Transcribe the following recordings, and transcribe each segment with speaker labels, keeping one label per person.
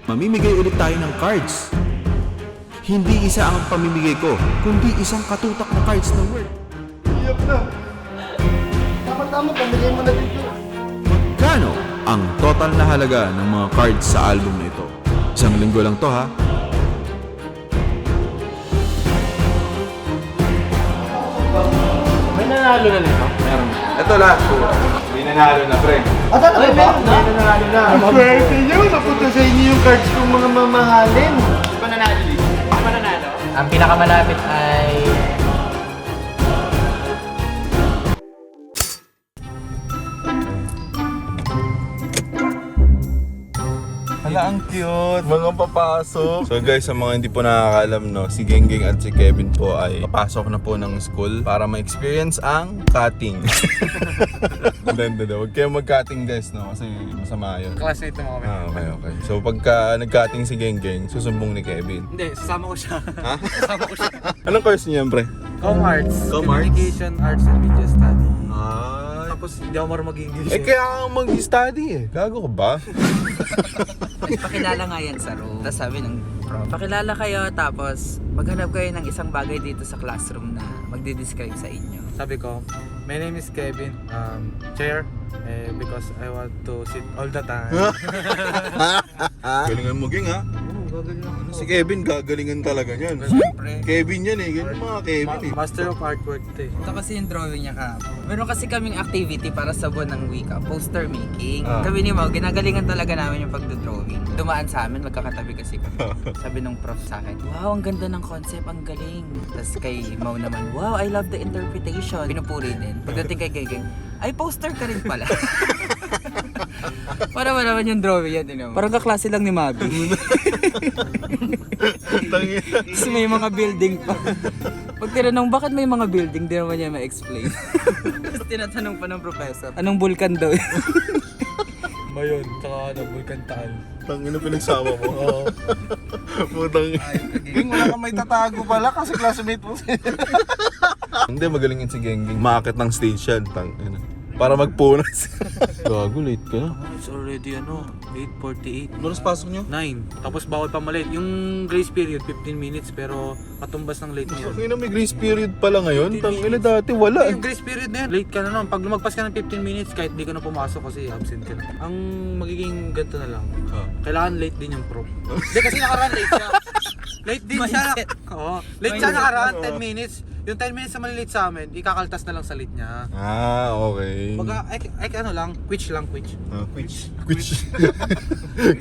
Speaker 1: Mamimigay ulit tayo ng cards. Hindi isa ang pamimigay ko, kundi isang katutak na cards na word.
Speaker 2: Iyak na. Tama-tama, pamigay mo na dito.
Speaker 1: Magkano ang total na halaga ng mga cards sa album na ito? Isang linggo lang to ha.
Speaker 3: May nanalo na nito? Meron.
Speaker 4: Ito lahat po. May nanalo na, pre.
Speaker 2: Ah, talaga ba?
Speaker 3: May nanalo na.
Speaker 2: Swerte nyo, napunta sa inyo yung cards kong mga mamahalin.
Speaker 3: Di ba nanalo dito? Di ba nanalo? Ang pinakamalapit ay...
Speaker 4: Hala, ang cute. Mga papasok. So guys, sa mga hindi po nakakaalam, no, si Genggeng at si Kevin po ay papasok na po ng school para ma-experience ang cutting. Hindi. Huwag kayo mag-cutting guys, no, kasi masama yun.
Speaker 3: Classmate mo kami.
Speaker 4: Okay. So pagka nag-cutting si Genggeng, susumbong ni Kevin.
Speaker 3: Hindi, sasama ko siya.
Speaker 4: Ha?
Speaker 3: Sasama ko siya.
Speaker 4: Anong course niya, pre?
Speaker 3: Com-Arts.
Speaker 4: Com-Arts?
Speaker 3: Communication, Arts, and Media Study.
Speaker 4: Ah.
Speaker 3: Tapos hindi ako marunong mag-English.
Speaker 4: Kaya ako mag-study eh. Gago ka ba?
Speaker 5: Pakilala nga yan sa room. Tapos sabi ng prof, pakilala kayo tapos maghanap kayo ng isang bagay dito sa classroom na magde-describe sa inyo.
Speaker 6: Sabi ko, my name is Kevin, chair, because I want to sit all the time.
Speaker 4: Galingan mo, Ging, ha?
Speaker 6: Gagaling ako.
Speaker 4: Si Kevin, gagalingan talaga niyan.
Speaker 5: Siyempre.
Speaker 4: Kevin yan eh. Ganyan mga Kevin eh.
Speaker 6: Master of artwork to eh.
Speaker 5: Ito kasi yung drawing niya kahapon. Meron kasi kaming activity para sa buwan ng wika, poster making. Kami ni Mau, ginagalingan talaga namin yung pagdodrawing. Dumaan sa amin, magkakatabi kasi kami. Sabi nung prof sa akin, wow, ang ganda ng concept, ang galing. Tapos kay Mau naman, wow, I love the interpretation. Pinupuri din. Pagdating kay Gegeng, ay poster ka rin pala. Para ba naman yung drawing yan, you know? Parang kaklase lang ni Mabi. Kasi may mga building pa. Pag tinanong, bakit may mga building, di naman niya ma-explain. Tapos tinatanong pa ng professor, anong bulkan daw?
Speaker 6: Mayon, tsaka Vulcan Taal.
Speaker 4: Tangina pinagsama mo.
Speaker 6: Oo.
Speaker 4: Putang. Ging, wala kang may tatago pala kasi classmate mo. Hindi, magalingin si Gengging. Maakit ng stage yan. Tangina. Para magpunas. Gago, late ka na.
Speaker 6: It's already 8:48.
Speaker 4: Oras pasok nyo?
Speaker 6: 9. Tapos bawal pa malate. Yung grace period, 15 minutes, pero katumbas ng late niya.
Speaker 4: Tangina, may grace period pala ngayon. Tangina, dati wala.
Speaker 6: Yung grace period na yan, late ka na nun. Pag lumagpas ka ng 15 minutes, kahit di ka na pumasok kasi absent ka na. Ang magiging ganito na lang, kailangan late din yung prof. Hindi kasi nakaraan late siya. Late din siya. Oo. Late siya nakaraan, 10 minutes. Yung 10 minutes na malilate sa amin, ikakaltas na lang sa late niya.
Speaker 4: Ah, okay.
Speaker 6: Baga, ano lang, quitch lang.
Speaker 4: Quitch.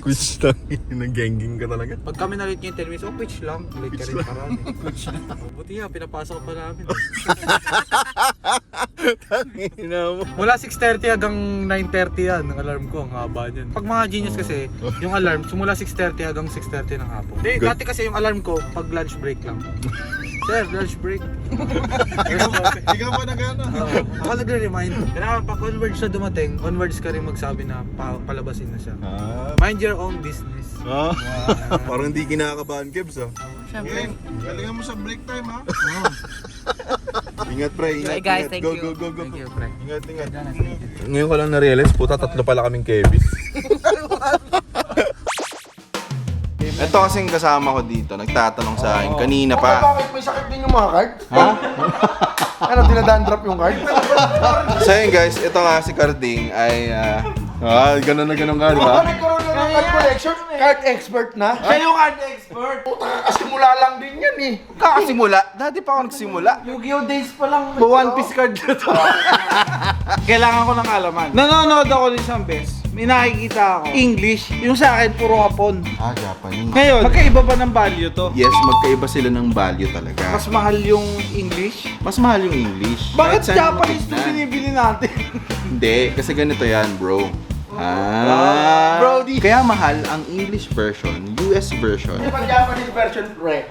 Speaker 4: Quitch lang. Nag-gengging ka talaga.
Speaker 6: Pag kami na late niya yung 10 minutes, quitch lang. Late ka rin parang. Quitch lang. Buti nga, pinapasok pa namin.
Speaker 4: Tangina mo.
Speaker 6: Mula 6:30 hanggang 9:30 yan, ang alarm ko, ang haba niyan. Pag mga genius kasi, yung alarm, simula 6:30 hanggang 6:30 ng hapon. Dati kasi yung alarm ko, pag lunch break lang. Sir, lunch break.
Speaker 4: Ikaw pa nag-ano?
Speaker 6: Ako nagre-remind. Kailangan pag onwards siya dumating, onwards ka rin magsabi na palabasin na siya. Mind your own business.
Speaker 4: Parang hindi kinakabahan, Kebs, ah.
Speaker 5: Siyempre.
Speaker 4: Galingan mo sa break time, ha? Ingat, pre. Ingat.
Speaker 5: Bye guys,
Speaker 4: ingat.
Speaker 5: thank
Speaker 4: Go,
Speaker 5: you.
Speaker 4: Go, go, go.
Speaker 5: Thank you, pre.
Speaker 4: Ingat. Ngayon ko lang na-realize, puta, tatlo pala kaming Kevin. Ito kasing kasama ko dito, nagtatanong sa akin kanina pa.
Speaker 2: Bakit may sakit din yung mga card? Ha? Ano, dinadaan-drop yung card?
Speaker 4: So yun guys, ito nga si Carding ay ganun na ganun ka, di ba?
Speaker 2: Nagkaroon na ng card collection, card expert na. Siya yung card expert. Puta, kakasimula lang din yan eh.
Speaker 4: Kakasimula, dati pa ako nagsimula.
Speaker 2: Yu-Gi-Oh days pa lang.
Speaker 3: One Piece card na to. Kailangan ko ng alaman. Nanonood ako ng isang beses. May nakikita ako. English. Yung sa akin, puro Hapon.
Speaker 4: Japanese.
Speaker 3: Ngayon, magkaiba ba ng value to?
Speaker 4: Yes, magkaiba sila ng value talaga.
Speaker 3: Mas mahal yung English?
Speaker 4: Mas mahal yung English.
Speaker 3: Bakit
Speaker 4: Kahit saan mo
Speaker 3: Japanese to
Speaker 4: tignan.
Speaker 3: binibili natin?
Speaker 4: Hindi, kasi ganito yan, bro.
Speaker 3: Brody.
Speaker 4: Kaya mahal ang English version, US version.
Speaker 2: Pag Japanese version, right.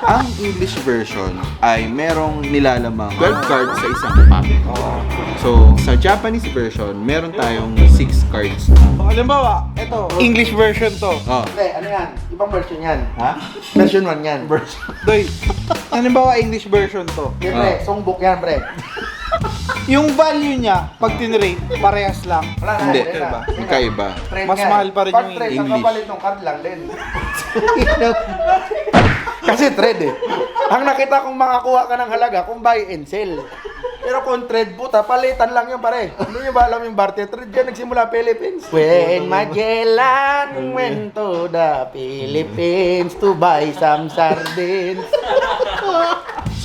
Speaker 4: Ang English version ay merong nilalamang 12 cards sa isang pack. So, sa Japanese version, meron tayong 6 cards.
Speaker 3: Halimbawa, ito, English version to.
Speaker 4: Oh.
Speaker 2: Hindi, ano yan? Ibang version yan.
Speaker 4: Ha?
Speaker 2: Version 1 yan.
Speaker 3: Doy, halimbawa English version to.
Speaker 2: Yan, pre. Songbook yan, pre.
Speaker 3: Yung value niya, pag tinrate, parehas lang.
Speaker 4: Hindi, magkaiba.
Speaker 3: Mas mahal pa rin
Speaker 2: Pag
Speaker 3: yung
Speaker 2: trade, ang
Speaker 4: English.
Speaker 2: kapalit ng card lang din. Kasi trade eh. Ang nakita kong makakuha ka ng halaga kung buy and sell. Pero kung trade, puta, palitan lang yun pare. Hindi nyo ba alam yung barter trade? Diyan nagsimula Philippines. When Magellan went to the Philippines to buy some sardines.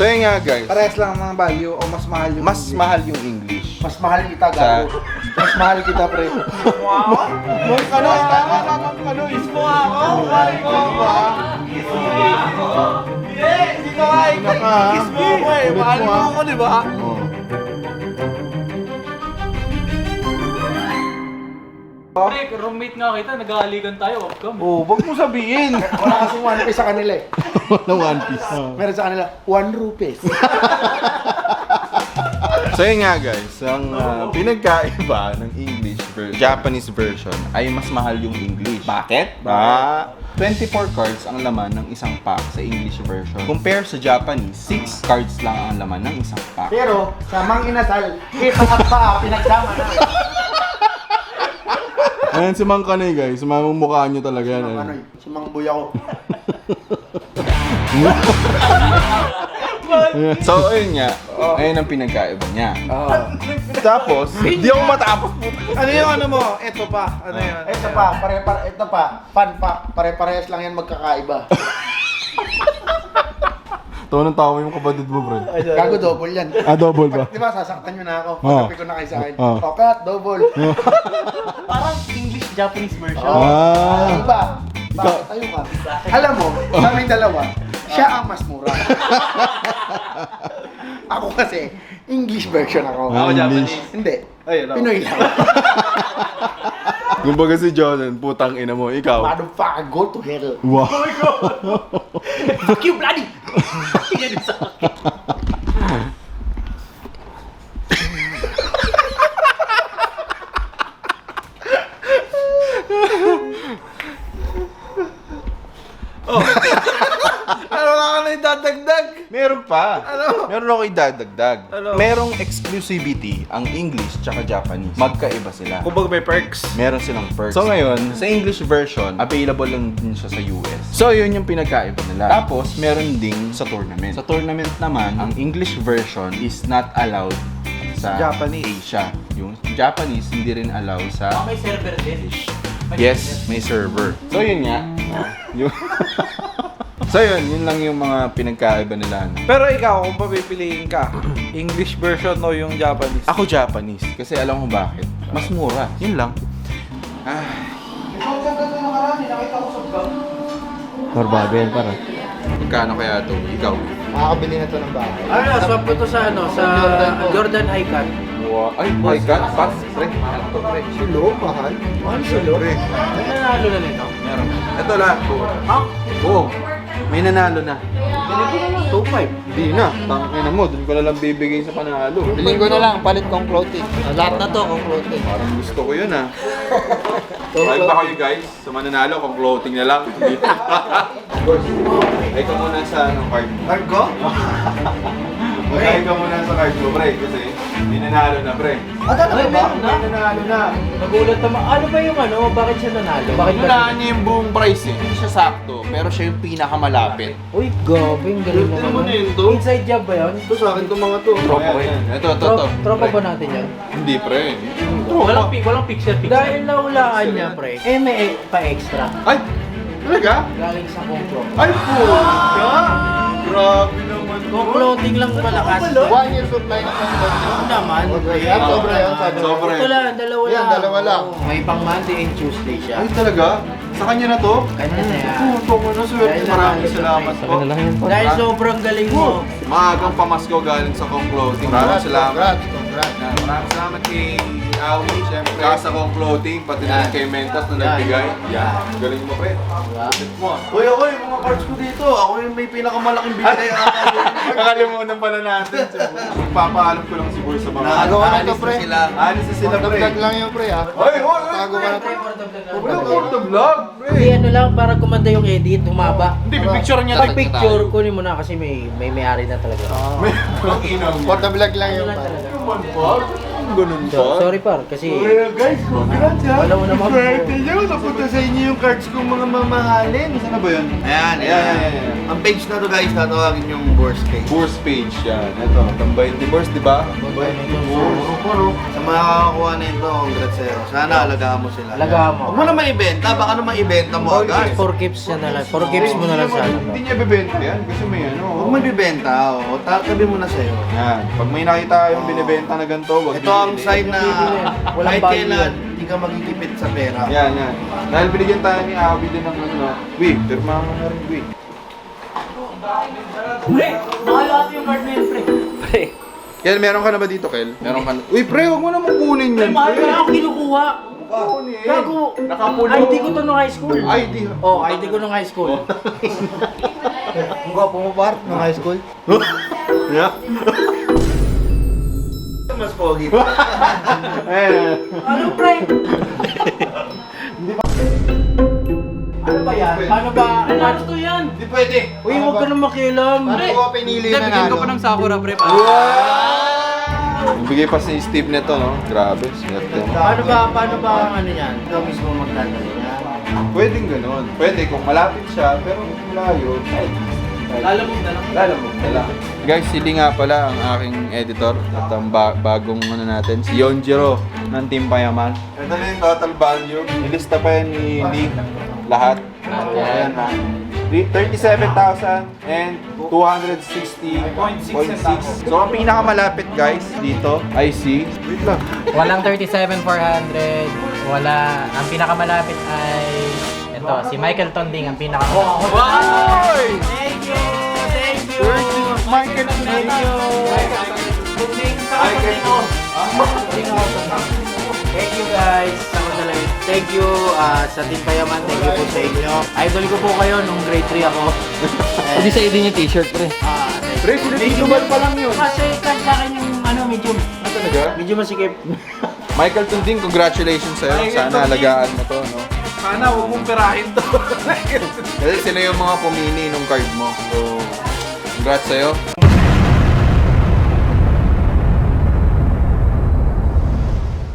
Speaker 4: So yun nga guys,
Speaker 3: Parehas lang ang mga value o mas mahal yung
Speaker 4: mas mahal yung English.
Speaker 2: Mas mahal kita, gago. Mas mahal kita, pre.
Speaker 6: Pre, roommate nga kita, nag-aaligan tayo, wag ka.
Speaker 3: Oh, wag mo sabihin.
Speaker 2: Wala kasing 1 piece sa kanila eh.
Speaker 1: Wala One Piece.
Speaker 2: Meron sa kanila, 1 rupees.
Speaker 4: So yun nga guys, ang pinagkaiba ng Japanese version ay mas mahal yung English. Bakit? 24 cards ang laman ng isang pack sa English version. Compare sa Japanese, 6 cards lang ang laman ng isang pack.
Speaker 2: Pero, sa mang inasal, kita at paa, pinagsama na.
Speaker 1: Ayan si Mang Kanay guys, mamumukha nyo talaga yan.
Speaker 2: Ano, si Mang Buya ko.
Speaker 4: So ayun nga, ayun ang pinagkaiba niya. Tapos, hindi ako matapos.
Speaker 3: Ano yung ano mo? Ito pa. Ano yun?
Speaker 2: Ito pa, fun fact, pare-parehas lang yan magkakaiba.
Speaker 1: Tawa ng tawa yung kapatid mo, bro.
Speaker 2: Gago, double yan.
Speaker 1: Double ba?
Speaker 2: Di ba, sasaktan nyo na ako.
Speaker 1: Oo.
Speaker 2: Pagkapi ko na kayo sa akin.
Speaker 1: Oo.
Speaker 2: Tokat, double. Parang English-Japanese version.
Speaker 1: Ah.
Speaker 2: Diba? Bakit tayo ka? Alam mo, sa aming dalawa, siya ang mas mura. Ako kasi, English version ako.
Speaker 1: English.
Speaker 2: Hindi.
Speaker 3: Ayun,
Speaker 2: Pinoy lang.
Speaker 1: Kumbaga si Jordan, putang ina mo, ikaw.
Speaker 2: Motherfucker, go to hell.
Speaker 1: Wow.
Speaker 2: Fuck you, bloody!
Speaker 3: Ano ka na idadagdag?
Speaker 4: Meron pa.
Speaker 3: Ano?
Speaker 4: Meron ako idadagdag.
Speaker 3: Ano?
Speaker 4: Merong exclusivity ang English tsaka Japanese. Magkaiba sila.
Speaker 3: Kumbaga may perks.
Speaker 4: Meron silang perks. So ngayon, sa English version, available lang din siya sa US. So yun yung pinagkaiba nila. Tapos, meron ding sa tournament. Sa tournament naman, ang English version is not allowed sa
Speaker 3: Japanese.
Speaker 4: Asia. Yung Japanese, hindi rin allow sa...
Speaker 5: May server din.
Speaker 4: Yes, may server. So yun nga. Yung... So yun lang yung mga pinagkaiba nila.
Speaker 3: Pero ikaw, kung papipiliin ka, English version o yung Japanese?
Speaker 4: Ako Japanese, kasi alam ko bakit. Mas mura. Yun lang.
Speaker 1: Barbago yan, para.
Speaker 4: Magkano kaya ito? Ikaw?
Speaker 2: Makakabili na to ng bahay.
Speaker 6: Ano, swap ko to sa ano, sa Jordan High Cut.
Speaker 4: Wow. Ay, my God. Pas, pre.
Speaker 2: Silo, mahal. Mahal silo.
Speaker 4: Pre.
Speaker 6: May nanalo na nito.
Speaker 4: Meron. Ito lahat po.
Speaker 6: Ha?
Speaker 4: Oo. May nanalo na.
Speaker 6: Binili ko na lang 2.5.
Speaker 4: Hindi na. Tangin na mo. Doon ko na lang bibigay sa panalo.
Speaker 5: Bilhin ko na lang, palit kong clothing. Lahat na to, kong clothing.
Speaker 4: Parang gusto ko yun ah. Like ba kayo guys? Sa mananalo, kung clothing na lang. Ay ka muna sa card.
Speaker 2: Card ko?
Speaker 4: Magkain ka muna sa card mo, pre. Kasi may nanalo na, pre.
Speaker 2: Talaga ba?
Speaker 6: May nanalo na. Nagulat naman. Ano ba yung ano? Bakit siya nanalo? Bakit ba?
Speaker 4: Wala niya yung buong price eh. Hindi siya sakto. Pero siya yung pinakamalapit.
Speaker 6: Uy, gabing galing
Speaker 4: Tignan mo
Speaker 6: naman.
Speaker 4: na yun to.
Speaker 6: Inside job ba yun?
Speaker 2: Ito sa akin itong mga to.
Speaker 4: Tropa ko yan. Ito.
Speaker 6: Tropa
Speaker 4: Pre.
Speaker 6: ba natin yan?
Speaker 4: Hindi, pre.
Speaker 6: Walang picture. Dahil nahulaan niya, pre. May pa-extra.
Speaker 4: Ay! Talaga?
Speaker 6: Galing sa Compro.
Speaker 4: Ay po! Grabe naman to.
Speaker 6: Kung clothing lang malakas.
Speaker 2: 1 year supply na kong
Speaker 6: Oo naman.
Speaker 2: Sobra yan, sobra yan. Sabi mo.
Speaker 4: Sobra.
Speaker 6: Ito lang, dalawa
Speaker 2: Yan,
Speaker 6: lang.
Speaker 2: dalawa lang.
Speaker 6: Oo, may pang Monday and Tuesday siya.
Speaker 4: Ay talaga? Sa kanya na to?
Speaker 6: Kanya na yan.
Speaker 4: Puto ko na swerte.
Speaker 6: Dahil
Speaker 4: Maraming
Speaker 6: nanalo
Speaker 4: salamat
Speaker 6: sa
Speaker 4: po.
Speaker 6: Dahil sobrang galing mo.
Speaker 4: Maagang pamasko galing sa Kong Clothing. Maraming salamat.
Speaker 2: Congrats.
Speaker 4: Maraming salamat kay Awi, syempre. Sa Kong Clothing, pati na rin kay Mentas na nagbigay. Yan. Galing mo, pre.
Speaker 2: Uy, ako yung mga cards ko dito. Ako yung may pinakamalaking binigay.
Speaker 4: Nakalimutan pala natin. Papaalam ko lang siguro sa mga...
Speaker 2: Nakagawa na to, pre.
Speaker 4: Alis na sila, pre.
Speaker 2: Vlog lang yun, pre, ha?
Speaker 4: Oy!
Speaker 2: Tago ka na to.
Speaker 4: Wala ko the vlog, pre.
Speaker 2: Hindi, ano lang, para gumanda yung edit, humaba.
Speaker 3: Hindi, pipicture niya.
Speaker 2: Pag picture, kunin mo na kasi may-ari na talaga.
Speaker 7: For the vlog lang yung
Speaker 2: Ano lang talaga.
Speaker 4: Ganun
Speaker 2: Sorry par, kasi
Speaker 7: guys, congrats ha.
Speaker 2: wala mo naman.
Speaker 7: Swerte nyo, napunta sa inyo yung cards kong mga mamahalin. Saan na ba yun? Ayan,
Speaker 4: Ayan.
Speaker 7: Ang page na to guys, tatawagin yung Bourse page.
Speaker 4: Bourse page yan. Ito, tambay ni Bourse, di ba?
Speaker 7: Puro. Sa mga kakakuha na ito, congrats sa'yo. Sana alagaan mo sila.
Speaker 2: Alagaan mo.
Speaker 7: Huwag mo naman ibenta, baka naman ibenta mo agad.
Speaker 2: 4 keeps yan na lang. 4 keeps mo na lang sana.
Speaker 4: Hindi niya bebenta yan kasi may ano.
Speaker 7: Huwag mo ibibenta, o. Tatabi mo na sa'yo.
Speaker 4: Yan. Pag may nakita kayong binibenta na ganito, wag
Speaker 7: Ito ang
Speaker 4: bibili.
Speaker 7: sign na
Speaker 2: Walang
Speaker 7: kahit
Speaker 2: value
Speaker 7: kailan,
Speaker 2: yan.
Speaker 7: hindi ka magigipit sa pera.
Speaker 4: Yan. Dahil binigyan tayo ni Abby din ng ano. Wait, pirma mo na rin, wait. Kel, meron ka na ba dito, Kel? Meron ka na. Uy, pre, huwag mo naman kunin yan, pre.
Speaker 2: Wala akong kinukuha.
Speaker 4: Kunin.
Speaker 2: Gago.
Speaker 4: Nakapulo.
Speaker 2: ID ko to nung high school.
Speaker 4: ID.
Speaker 2: Oh, ID ko nung high school.
Speaker 7: Ang gwapo mo par, nung high school.
Speaker 4: Yeah.
Speaker 7: Mas pogi.
Speaker 2: Ano pre? Ano ba yan? Paano ba? Ano to yan?
Speaker 7: Hindi pwede.
Speaker 2: Uy, huwag ka na makialam.
Speaker 7: Paano ko pinili na
Speaker 5: Bigyan ko pa ng Sakura, pre.
Speaker 4: Bigay pa si Steve nito, no? Grabe, swerte.
Speaker 2: Paano ba ang ano yan? Ikaw mismo magdadala yan.
Speaker 4: Pwedeng ganun. Pwede kung malapit siya, pero malayo.
Speaker 3: Lalamog na lang.
Speaker 4: Lalamog na lang. Guys, sili nga pala ang aking editor at ang bagong ano natin, si Yonjiro ng Team Payaman. Ito na yung total value. Nilista pa yan ni Nick. Lahat. Ayan ha. 37,000 and 260.6. So ang pinakamalapit guys dito ay si... Wait lang.
Speaker 5: Walang 37,400. Wala. Ang pinakamalapit ay ito, si Michael Tonding ang pinakamalapit.
Speaker 2: Thank you! Thank you!
Speaker 4: Michael
Speaker 2: Thank you! Thank you guys. Ako talaga. Thank you sa Team Payaman. Thank you po sa inyo. Idol ko po kayo nung grade 3 ako.
Speaker 5: Hindi sa din yung t-shirt, pre.
Speaker 4: Pre, sinitituban pa lang yun.
Speaker 2: Kasi sa akin yung medium.
Speaker 4: Ah, talaga?
Speaker 2: Medyo masikip.
Speaker 4: Michael Tunding, congratulations sa'yo. Sana alagaan mo to, no?
Speaker 3: Sana huwag mong perahin to.
Speaker 4: Kasi sila yung mga pumili nung card mo. So, congrats sa'yo.